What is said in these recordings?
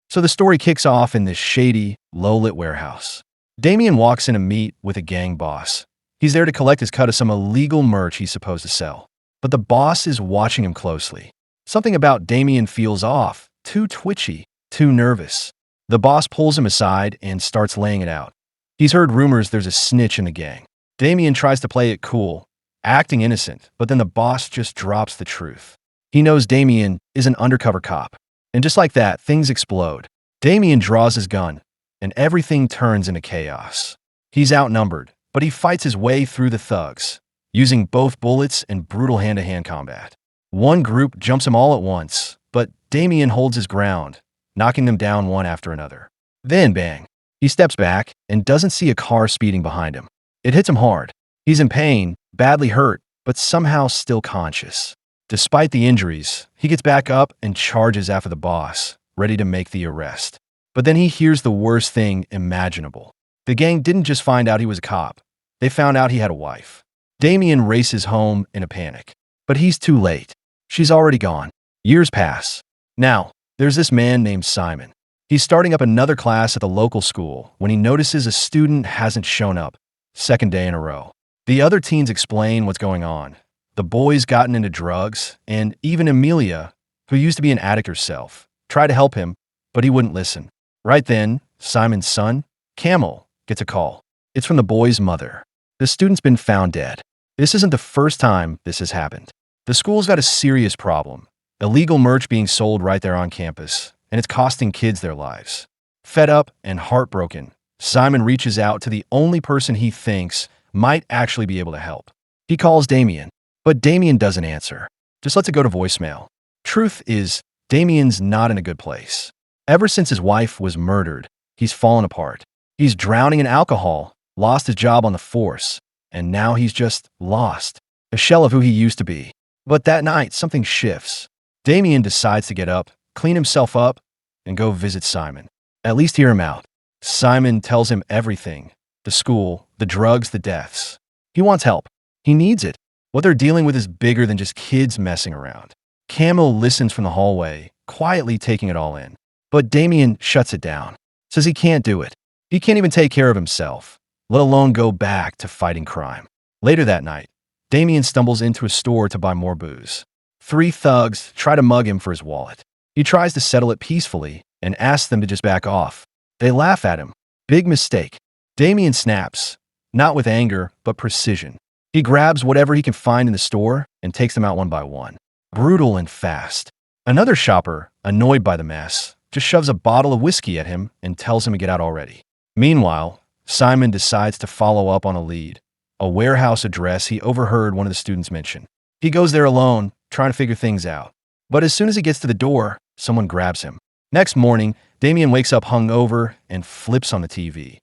So the story kicks off in this shady, low-lit warehouse. Damien walks in to meet with a gang boss. He's there to collect his cut of some illegal merch he's supposed to sell. But the boss is watching him closely. Something about Damien feels off, too twitchy, too nervous. The boss pulls him aside and starts laying it out. He's heard rumors there's a snitch in the gang. Damien tries to play it cool, acting innocent, but then the boss just drops the truth. He knows Damien is an undercover cop. And just like that, things explode. Damien draws his gun, and everything turns into chaos. He's outnumbered, but he fights his way through the thugs, using both bullets and brutal hand-to-hand combat. One group jumps him all at once, but Damien holds his ground, knocking them down one after another. Then, bang, he steps back and doesn't see a car speeding behind him. It hits him hard. He's in pain, badly hurt, but somehow still conscious. Despite the injuries, he gets back up and charges after the boss, ready to make the arrest. But then he hears the worst thing imaginable. The gang didn't just find out he was a cop. They found out he had a wife. Damien races home in a panic. But he's too late. She's already gone. Years pass. Now, there's this man named Simon. He's starting up another class at the local school when he notices a student hasn't shown up. Second day in a row. The other teens explain what's going on. The boy's gotten into drugs, and even Amelia, who used to be an addict herself, tried to help him, but he wouldn't listen. Right then, Simon's son, Camel, gets a call. It's from the boy's mother. The student's been found dead. This isn't the first time this has happened. The school's got a serious problem. Illegal merch being sold right there on campus, and it's costing kids their lives. Fed up and heartbroken, Simon reaches out to the only person he thinks might actually be able to help. He calls Damien, but Damien doesn't answer. Just lets it go to voicemail. Truth is, Damien's not in a good place. Ever since his wife was murdered, he's fallen apart. He's drowning in alcohol, lost his job on the force, and now he's just lost, a shell of who he used to be. But that night, something shifts. Damien decides to get up, clean himself up, and go visit Simon. At least hear him out. Simon tells him everything. The school, the drugs, the deaths. He wants help. He needs it. What they're dealing with is bigger than just kids messing around. Camel listens from the hallway, quietly taking it all in. But Damien shuts it down. Says he can't do it. He can't even take care of himself, let alone go back to fighting crime. Later that night, Damien stumbles into a store to buy more booze. 3 thugs try to mug him for his wallet. He tries to settle it peacefully and asks them to just back off. They laugh at him. Big mistake. Damien snaps, not with anger, but precision. He grabs whatever he can find in the store and takes them out one by one. Brutal and fast. Another shopper, annoyed by the mess, just shoves a bottle of whiskey at him and tells him to get out already. Meanwhile, Simon decides to follow up on a lead, a warehouse address he overheard one of the students mention. He goes there alone, trying to figure things out. But as soon as he gets to the door, someone grabs him. Next morning, Damien wakes up hungover and flips on the TV.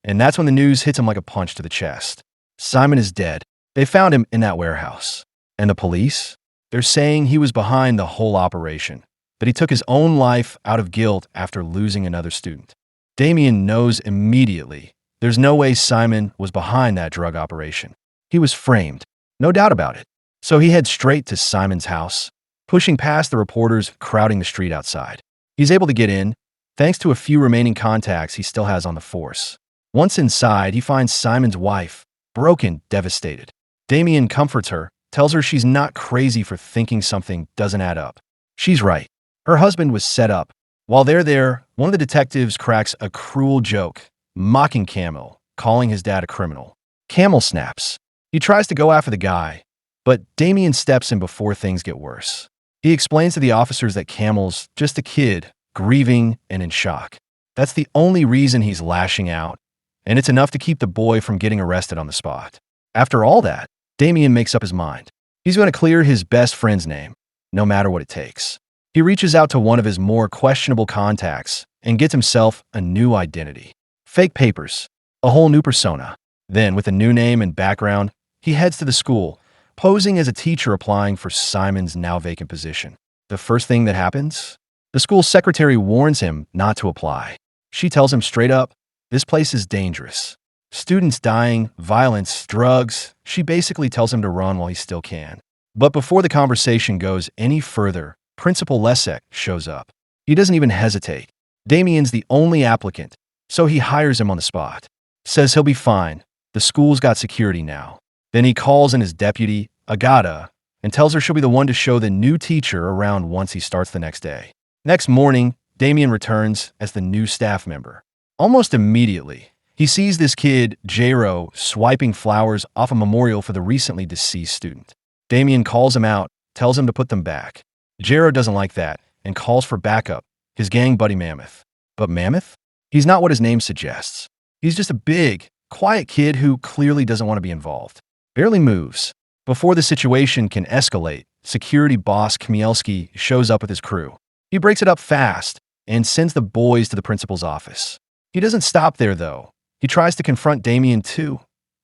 And that's when the news hits him like a punch to the chest. Simon is dead. They found him in that warehouse. And the police? They're saying he was behind the whole operation, that he took his own life out of guilt after losing another student. Damien knows immediately there's no way Simon was behind that drug operation. He was framed, no doubt about it. So he heads straight to Simon's house, pushing past the reporters crowding the street outside. He's able to get in, thanks to a few remaining contacts he still has on the force. Once inside, he finds Simon's wife, broken, devastated. Damien comforts her, tells her she's not crazy for thinking something doesn't add up. She's right. Her husband was set up. While they're there, one of the detectives cracks a cruel joke, mocking Camel, calling his dad a criminal. Camel snaps. He tries to go after the guy, but Damien steps in before things get worse. He explains to the officers that Camel's just a kid, grieving and in shock. That's the only reason he's lashing out, and it's enough to keep the boy from getting arrested on the spot. After all that, Damien makes up his mind. He's going to clear his best friend's name, no matter what it takes. He reaches out to one of his more questionable contacts and gets himself a new identity. Fake papers, a whole new persona. Then, with a new name and background, he heads to the school, posing as a teacher applying for Simon's now vacant position. The first thing that happens? The school secretary warns him not to apply. She tells him straight up, this place is dangerous. Students dying, violence, drugs. She basically tells him to run while he still can. But before the conversation goes any further, Principal Lesek shows up. He doesn't even hesitate. Damien's the only applicant, so he hires him on the spot. Says he'll be fine. The school's got security now. Then he calls in his deputy, Agata, and tells her she'll be the one to show the new teacher around once he starts the next day. Next morning, Damien returns as the new staff member. Almost immediately, he sees this kid, Jero, swiping flowers off a memorial for the recently deceased student. Damien calls him out, tells him to put them back. Jero doesn't like that and calls for backup, his gang buddy Mammoth. But Mammoth? He's not what his name suggests. He's just a big, quiet kid who clearly doesn't want to be involved. Barely moves. Before the situation can escalate, security boss Kmielski shows up with his crew. He breaks it up fast and sends the boys to the principal's office. He doesn't stop there, though. He tries to confront Damien too,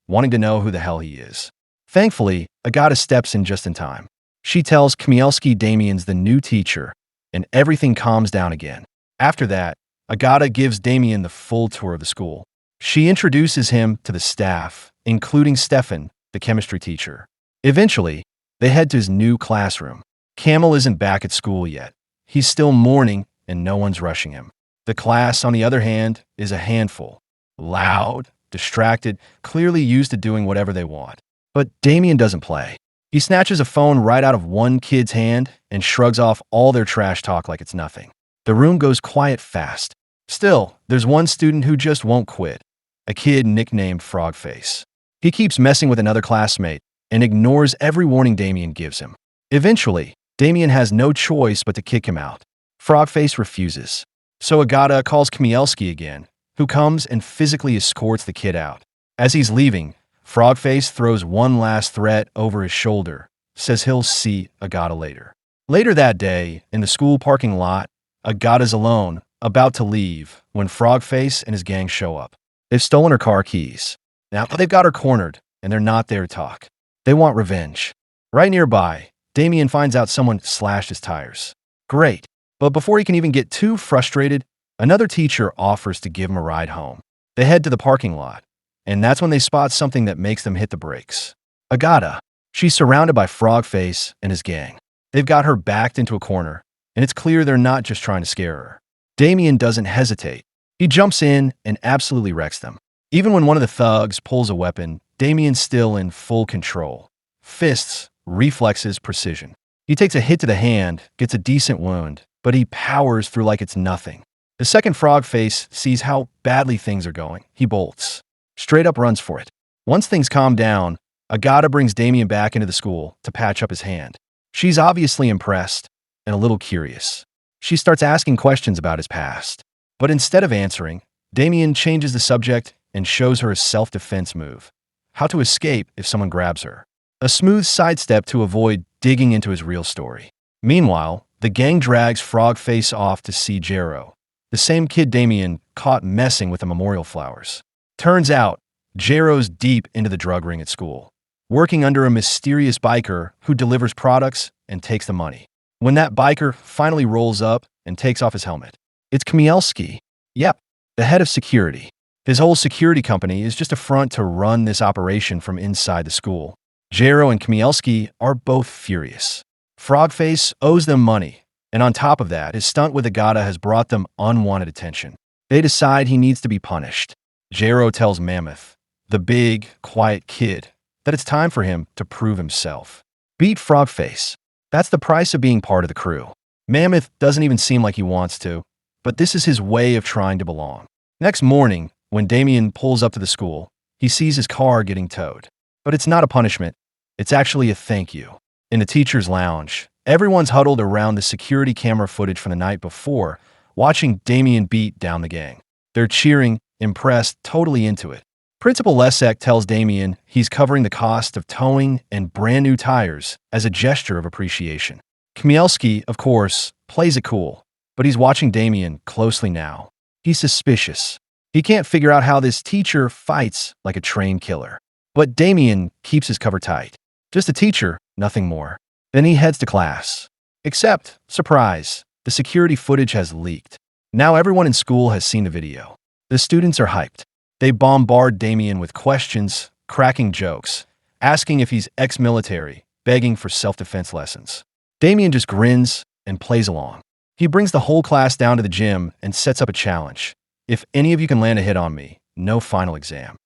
wanting to know who the hell he is. Thankfully, Agata steps in just in time. She tells Kmielski Damien's the new teacher, and everything calms down again. After that, Agata gives Damien the full tour of the school. She introduces him to the staff, including Stefan, the chemistry teacher. Eventually, they head to his new classroom. Camel isn't back at school yet. He's still mourning, and no one's rushing him. The class, on the other hand, is a handful. Loud, distracted, clearly used to doing whatever they want. But Damien doesn't play. He snatches a phone right out of one kid's hand and shrugs off all their trash talk like it's nothing. The room goes quiet fast. Still, there's one student who just won't quit. A kid nicknamed Frogface. He keeps messing with another classmate and ignores every warning Damien gives him. Eventually, Damien has no choice but to kick him out. Frogface refuses. So Agata calls Kmielski again, who comes and physically escorts the kid out. As he's leaving, Frogface throws one last threat over his shoulder, says he'll see Agata later. Later that day, in the school parking lot, Agata's alone, about to leave, when Frogface and his gang show up. They've stolen her car keys. Now they've got her cornered, and they're not there to talk. They want revenge. Right nearby, Damien finds out someone slashed his tires. Great. But before he can even get too frustrated, another teacher offers to give him a ride home. They head to the parking lot, and that's when they spot something that makes them hit the brakes. Agata. She's surrounded by Frogface and his gang. They've got her backed into a corner, and it's clear they're not just trying to scare her. Damien doesn't hesitate. He jumps in and absolutely wrecks them. Even when one of the thugs pulls a weapon, Damien's still in full control. Fists, reflexes, precision. He takes a hit to the hand, gets a decent wound, but he powers through like it's nothing. The second Frogface sees how badly things are going. He bolts. Straight up runs for it. Once things calm down, Agata brings Damien back into the school to patch up his hand. She's obviously impressed and a little curious. She starts asking questions about his past. But instead of answering, Damien changes the subject and shows her a self-defense move. How to escape if someone grabs her. A smooth sidestep to avoid digging into his real story. Meanwhile, the gang drags Frogface off to see Jero, the same kid Damien caught messing with the memorial flowers. Turns out, Jero's deep into the drug ring at school, working under a mysterious biker who delivers products and takes the money. When that biker finally rolls up and takes off his helmet, it's Kmielski. Yep, the head of security. His whole security company is just a front to run this operation from inside the school. Jero and Kmielski are both furious. Frogface owes them money, and on top of that, his stunt with Agata has brought them unwanted attention. They decide he needs to be punished. Jero tells Mammoth, the big, quiet kid, that it's time for him to prove himself. Beat Frogface. That's the price of being part of the crew. Mammoth doesn't even seem like he wants to, but this is his way of trying to belong. Next morning, when Damien pulls up to the school, he sees his car getting towed. But it's not a punishment. It's actually a thank you. In the teacher's lounge, everyone's huddled around the security camera footage from the night before, watching Damien beat down the gang. They're cheering, impressed, totally into it. Principal Lesek tells Damien he's covering the cost of towing and brand new tires as a gesture of appreciation. Kmielski, of course, plays it cool, but he's watching Damien closely now. He's suspicious. He can't figure out how this teacher fights like a trained killer. But Damien keeps his cover tight. Just a teacher, nothing more. Then he heads to class. Except, surprise, the security footage has leaked. Now everyone in school has seen the video. The students are hyped. They bombard Damien with questions, cracking jokes, asking if he's ex-military, begging for self-defense lessons. Damien just grins and plays along. He brings the whole class down to the gym and sets up a challenge. If any of you can land a hit on me, no final exam.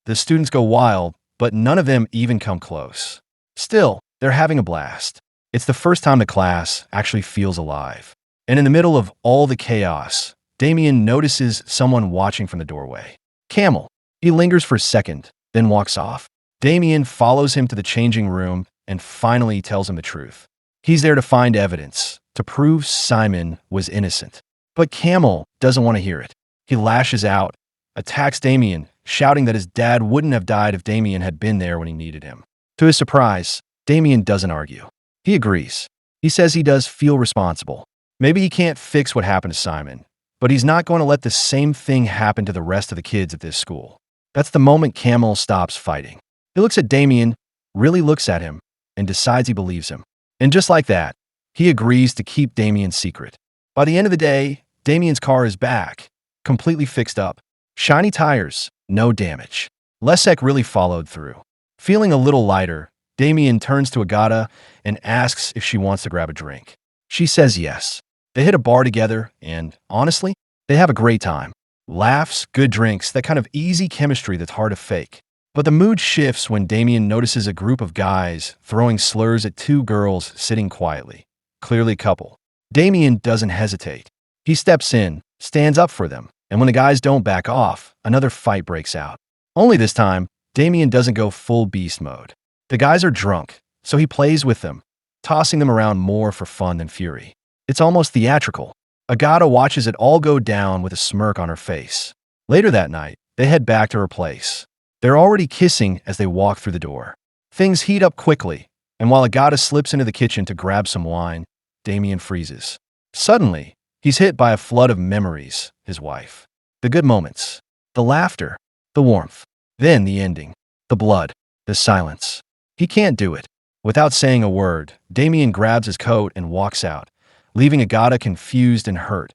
The students go wild, but none of them even come close. Still, they're having a blast. It's the first time the class actually feels alive. And in the middle of all the chaos, Damien notices someone watching from the doorway. Camel. He lingers for a second, then walks off. Damien follows him to the changing room and finally tells him the truth. He's there to find evidence, to prove Simon was innocent. But Camel doesn't want to hear it. He lashes out, attacks Damien, shouting that his dad wouldn't have died if Damien had been there when he needed him. To his surprise, Damien doesn't argue. He agrees. He says he does feel responsible. Maybe he can't fix what happened to Simon, but he's not going to let the same thing happen to the rest of the kids at this school. That's the moment Camel stops fighting. He looks at Damien, really looks at him, and decides he believes him. And just like that, he agrees to keep Damien's secret. By the end of the day, Damien's car is back, completely fixed up. Shiny tires, no damage. Lesek really followed through. Feeling a little lighter, Damien turns to Agata and asks if she wants to grab a drink. She says yes. They hit a bar together, and honestly, they have a great time. Laughs, good drinks, that kind of easy chemistry that's hard to fake. But the mood shifts when Damien notices a group of guys throwing slurs at two girls sitting quietly, clearly a couple. Damien doesn't hesitate. He steps in, stands up for them, and when the guys don't back off, another fight breaks out. Only this time, Damien doesn't go full beast mode. The guys are drunk, so he plays with them, tossing them around more for fun than fury. It's almost theatrical. Agata watches it all go down with a smirk on her face. Later that night, they head back to her place. They're already kissing as they walk through the door. Things heat up quickly, and while Agata slips into the kitchen to grab some wine, Damien freezes. Suddenly, he's hit by a flood of memories, his wife. The good moments, the laughter, the warmth, then the ending, the blood, the silence. He can't do it. Without saying a word, Damien grabs his coat and walks out, leaving Agata confused and hurt,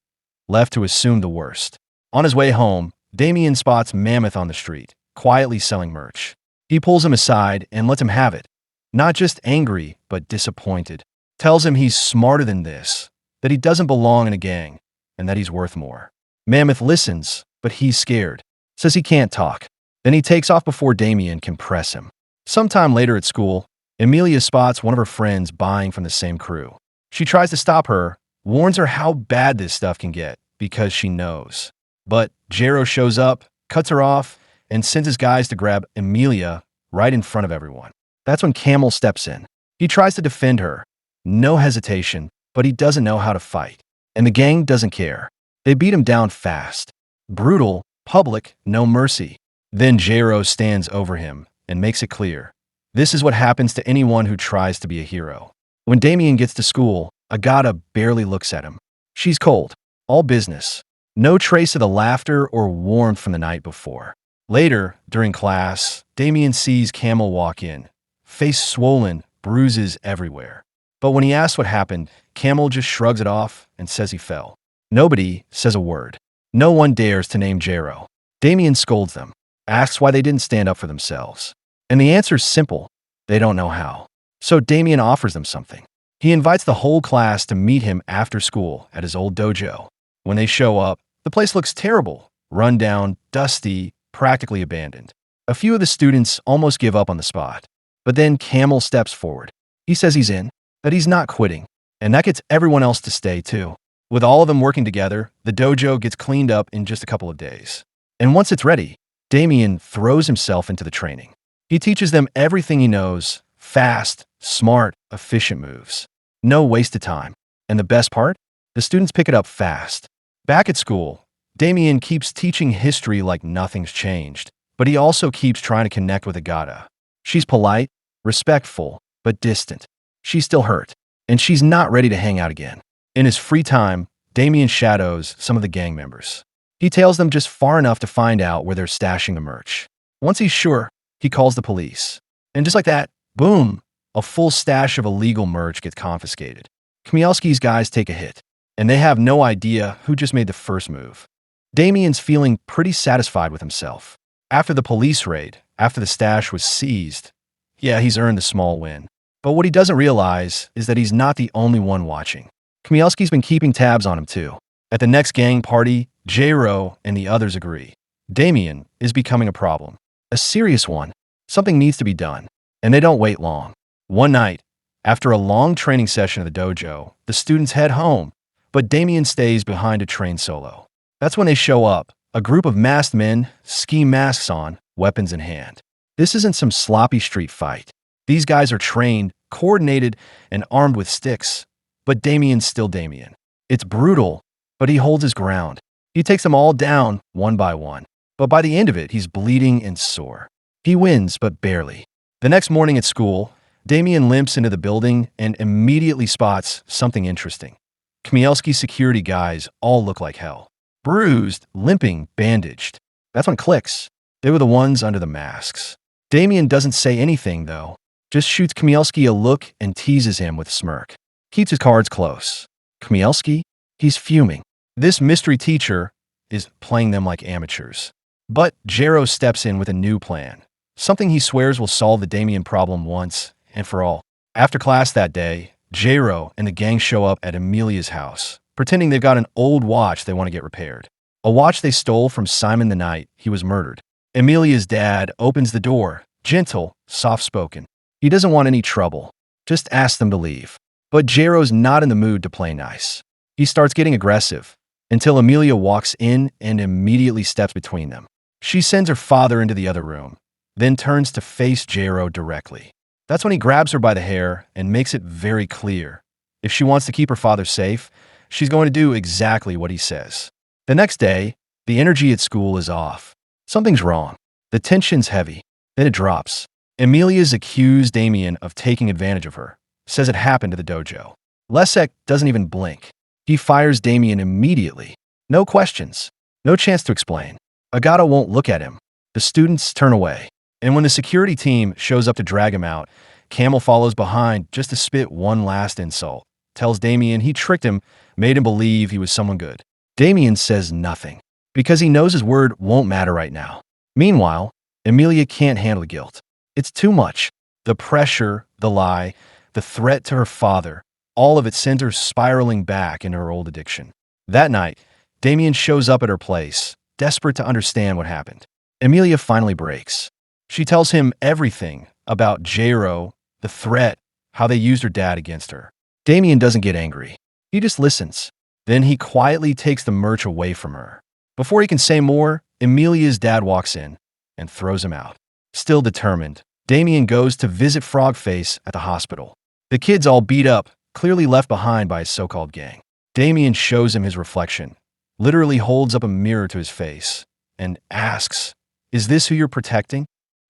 left to assume the worst. On his way home, Damien spots Mammoth on the street, quietly selling merch. He pulls him aside and lets him have it. Not just angry, but disappointed. Tells him he's smarter than this, that he doesn't belong in a gang, and that he's worth more. Mammoth listens, but he's scared. Says he can't talk. Then he takes off before Damien can press him. Sometime later at school, Emilia spots one of her friends buying from the same crew. She tries to stop her, warns her how bad this stuff can get, because she knows. But Jero shows up, cuts her off, and sends his guys to grab Emilia right in front of everyone. That's when Camel steps in. He tries to defend her. No hesitation, but he doesn't know how to fight. And the gang doesn't care. They beat him down fast. Brutal, public, no mercy. Then Jero stands over him and makes it clear. This is what happens to anyone who tries to be a hero. When Damien gets to school, Agata barely looks at him. She's cold. All business. No trace of the laughter or warmth from the night before. Later, during class, Damien sees Camel walk in. Face swollen, bruises everywhere. But when he asks what happened, Camel just shrugs it off and says he fell. Nobody says a word. No one dares to name Jero. Damien scolds them, asks why they didn't stand up for themselves. And the answer's simple. They don't know how. So Damien offers them something. He invites the whole class to meet him after school at his old dojo. When they show up, the place looks terrible, run down, dusty, practically abandoned. A few of the students almost give up on the spot. But then Camel steps forward. He says he's in, that he's not quitting, and that gets everyone else to stay too. With all of them working together, the dojo gets cleaned up in just a couple of days. And once it's ready, Damien throws himself into the training. He teaches them everything he knows, fast, smart, efficient moves. No wasted time. And the best part? The students pick it up fast. Back at school, Damien keeps teaching history like nothing's changed, but he also keeps trying to connect with Agata. She's polite, respectful, but distant. She's still hurt, and she's not ready to hang out again. In his free time, Damien shadows some of the gang members. He tails them just far enough to find out where they're stashing the merch. Once he's sure, he calls the police. And just like that, boom, a full stash of illegal merch gets confiscated. Kmielski's guys take a hit, and they have no idea who just made the first move. Damien's feeling pretty satisfied with himself. After the police raid, after the stash was seized, yeah, he's earned the small win. But what he doesn't realize is that he's not the only one watching. Kmielski's been keeping tabs on him too. At the next gang party, J-Ro and the others agree. Damien is becoming a problem. A serious one. Something needs to be done. And they don't wait long. One night, after a long training session at the dojo, the students head home, but Damien stays behind to train solo. That's when they show up, a group of masked men, ski masks on, weapons in hand. This isn't some sloppy street fight. These guys are trained, coordinated, and armed with sticks. But Damien's still Damien. It's brutal, but he holds his ground. He takes them all down, one by one. But by the end of it, he's bleeding and sore. He wins, but barely. The next morning at school, Damien limps into the building and immediately spots something interesting. Kmielski's security guys all look like hell. Bruised, limping, bandaged. That's when it clicks. They were the ones under the masks. Damien doesn't say anything, though. Just shoots Kmielski a look and teases him with a smirk. Keeps his cards close. Kmielski? He's fuming. This mystery teacher is playing them like amateurs. But J-Ro steps in with a new plan. Something he swears will solve the Damien problem once and for all. After class that day, J-Ro and the gang show up at Emilia's house, pretending they've got an old watch they want to get repaired. A watch they stole from Simon the night he was murdered. Emilia's dad opens the door, gentle, soft-spoken. He doesn't want any trouble. Just asks them to leave. But J-Ro's not in the mood to play nice. He starts getting aggressive, until Emilia walks in and immediately steps between them. She sends her father into the other room, then turns to face J-Ro directly. That's when he grabs her by the hair and makes it very clear. If she wants to keep her father safe, she's going to do exactly what he says. The next day, the energy at school is off. Something's wrong. The tension's heavy. Then it drops. Emilia's accused Damien of taking advantage of her. Says it happened to the dojo. Leszek doesn't even blink. He fires Damien immediately. No questions. No chance to explain. Agata won't look at him. The students turn away. And when the security team shows up to drag him out, Camel follows behind just to spit one last insult. Tells Damien he tricked him, made him believe he was someone good. Damien says nothing, because he knows his word won't matter right now. Meanwhile, Emilia can't handle the guilt. It's too much. The pressure, the lie, the threat to her father, all of it sends her spiraling back into her old addiction. That night, Damien shows up at her place, desperate to understand what happened. Emilia finally breaks. She tells him everything about J-Ro, the threat, how they used her dad against her. Damien doesn't get angry. He just listens. Then he quietly takes the merch away from her. Before he can say more, Emilia's dad walks in and throws him out. Still determined, Damien goes to visit Frogface at the hospital. The kid's all beat up, clearly left behind by his so-called gang. Damien shows him his reflection, literally holds up a mirror to his face, and asks, "Is this who you're protecting?"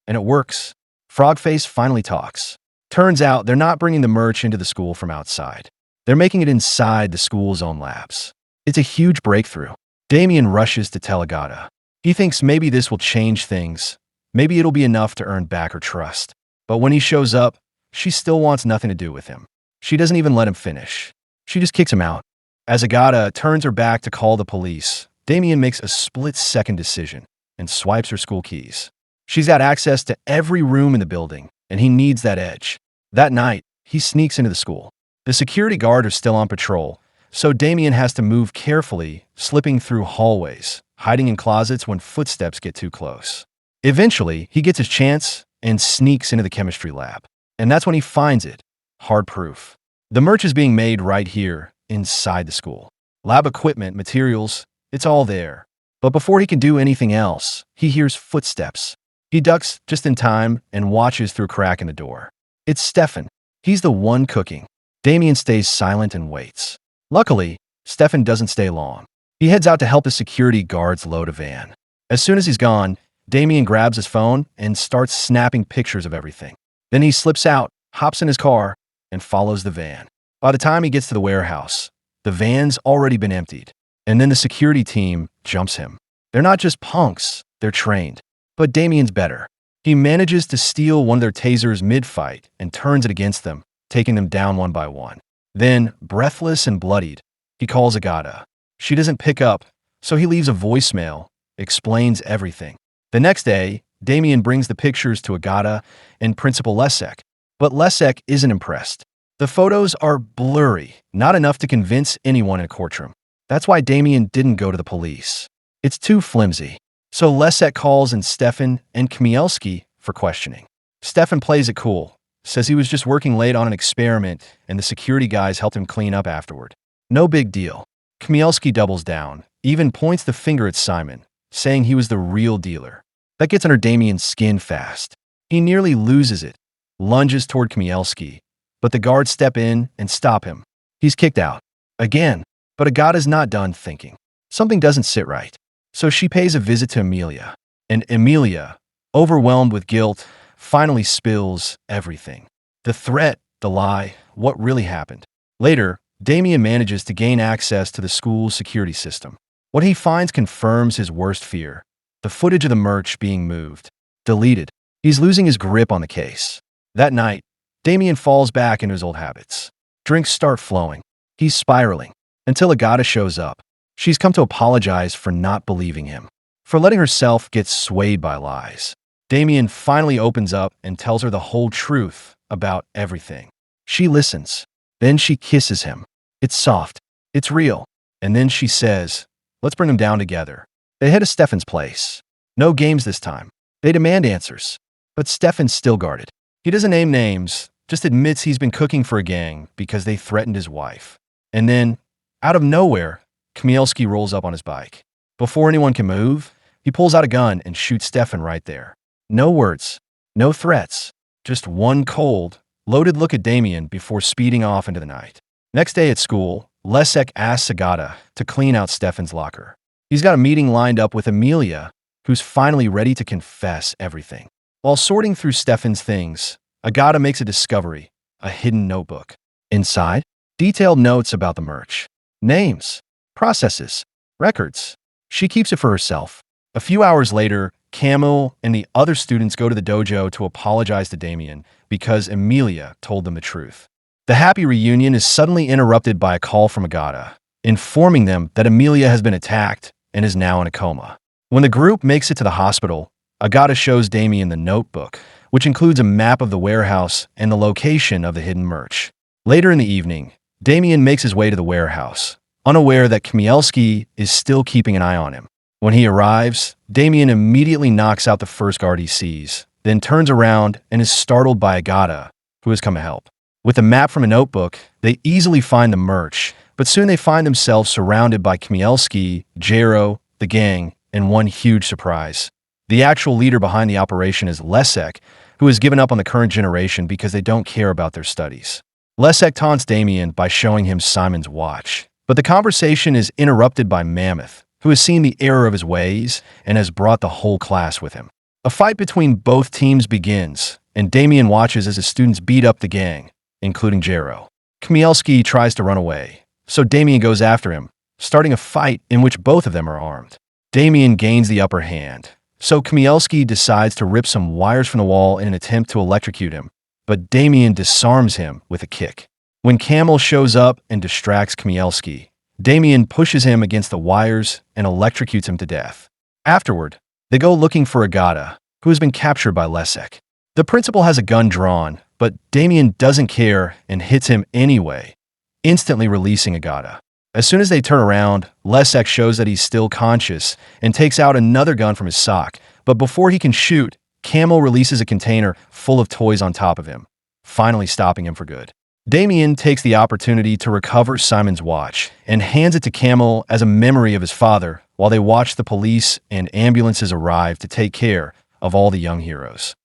And it works. Frogface finally talks. Turns out they're not bringing the merch into the school from outside. They're making it inside the school's own labs. It's a huge breakthrough. Damien rushes to tell Agata. He thinks maybe this will change things. Maybe it'll be enough to earn back her trust. But when he shows up, she still wants nothing to do with him. She doesn't even let him finish. She just kicks him out. As Agata turns her back to call the police, Damien makes a split-second decision and swipes her school keys. She's got access to every room in the building, and he needs that edge. That night, he sneaks into the school. The security guard are still on patrol, so Damien has to move carefully, slipping through hallways, hiding in closets when footsteps get too close. Eventually, he gets his chance and sneaks into the chemistry lab. And that's when he finds it. Hard proof. The merch is being made right here, inside the school. Lab equipment, materials, it's all there. But before he can do anything else, he hears footsteps. He ducks just in time and watches through a crack in the door. It's Stefan. He's the one cooking. Damien stays silent and waits. Luckily, Stefan doesn't stay long. He heads out to help the security guards load a van. As soon as he's gone, Damien grabs his phone and starts snapping pictures of everything. Then he slips out, hops in his car, and follows the van. By the time he gets to the warehouse, the van's already been emptied. And then the security team jumps him. They're not just punks, they're trained. But Damien's better. He manages to steal one of their tasers mid-fight and turns it against them, taking them down one by one. Then, breathless and bloodied, he calls Agata. She doesn't pick up, so he leaves a voicemail, explains everything. The next day, Damien brings the pictures to Agata and Principal Leszek. But Leszek isn't impressed. The photos are blurry, not enough to convince anyone in a courtroom. That's why Damien didn't go to the police. It's too flimsy. So Lesek calls in Stefan and Chmielewski for questioning. Stefan plays it cool, says he was just working late on an experiment and the security guys helped him clean up afterward. No big deal. Chmielewski doubles down, even points the finger at Simon, saying he was the real dealer. That gets under Damien's skin fast. He nearly loses it, lunges toward Chmielewski, but the guards step in and stop him. He's kicked out. Again. But Agata's not done thinking. Something doesn't sit right. So she pays a visit to Emilia. And Emilia, overwhelmed with guilt, finally spills everything. The threat, the lie, what really happened. Later, Damien manages to gain access to the school's security system. What he finds confirms his worst fear. The footage of the merch being moved. Deleted. He's losing his grip on the case. That night, Damien falls back into his old habits. Drinks start flowing. He's spiraling. Until Agata shows up. She's come to apologize for not believing him, for letting herself get swayed by lies. Damien finally opens up and tells her the whole truth about everything. She listens. Then she kisses him. It's soft. It's real. And then she says, let's bring them down together. They head to Stefan's place. No games this time. They demand answers. But Stefan's still guarded. He doesn't name names, just admits he's been cooking for a gang because they threatened his wife. And then, out of nowhere, Chmielewski rolls up on his bike. Before anyone can move, he pulls out a gun and shoots Stefan right there. No words, no threats, just one cold, loaded look at Damien before speeding off into the night. Next day at school, Lesek asks Agata to clean out Stefan's locker. He's got a meeting lined up with Emilia, who's finally ready to confess everything. While sorting through Stefan's things, Agata makes a discovery, a hidden notebook. Inside, detailed notes about the merch. Names, processes, records. She keeps it for herself. A few hours later, Camille and the other students go to the dojo to apologize to Damien because Emilia told them the truth. The happy reunion is suddenly interrupted by a call from Agata, informing them that Emilia has been attacked and is now in a coma. When the group makes it to the hospital, Agata shows Damien the notebook, which includes a map of the warehouse and the location of the hidden merch. Later in the evening, Damien makes his way to the warehouse, unaware that Chmielewski is still keeping an eye on him. When he arrives, Damien immediately knocks out the first guard he sees, then turns around and is startled by Agata, who has come to help. With a map from a notebook, they easily find the merch, but soon they find themselves surrounded by Chmielewski, Jero, the gang, and one huge surprise. The actual leader behind the operation is Lesek, who has given up on the current generation because they don't care about their studies. Lesek taunts Damien by showing him Simon's watch. But the conversation is interrupted by Mammoth, who has seen the error of his ways and has brought the whole class with him. A fight between both teams begins, and Damien watches as his students beat up the gang, including Jero. Chmielewski tries to run away, so Damien goes after him, starting a fight in which both of them are armed. Damien gains the upper hand, so Chmielewski decides to rip some wires from the wall in an attempt to electrocute him, but Damien disarms him with a kick. When Camille shows up and distracts Chmielewski, Damien pushes him against the wires and electrocutes him to death. Afterward, they go looking for Agata, who has been captured by Lesek. The principal has a gun drawn, but Damien doesn't care and hits him anyway, instantly releasing Agata. As soon as they turn around, Lesek shows that he's still conscious and takes out another gun from his sock, but before he can shoot, Camille releases a container full of toys on top of him, finally stopping him for good. Damien takes the opportunity to recover Simon's watch and hands it to Camille as a memory of his father while they watch the police and ambulances arrive to take care of all the young heroes.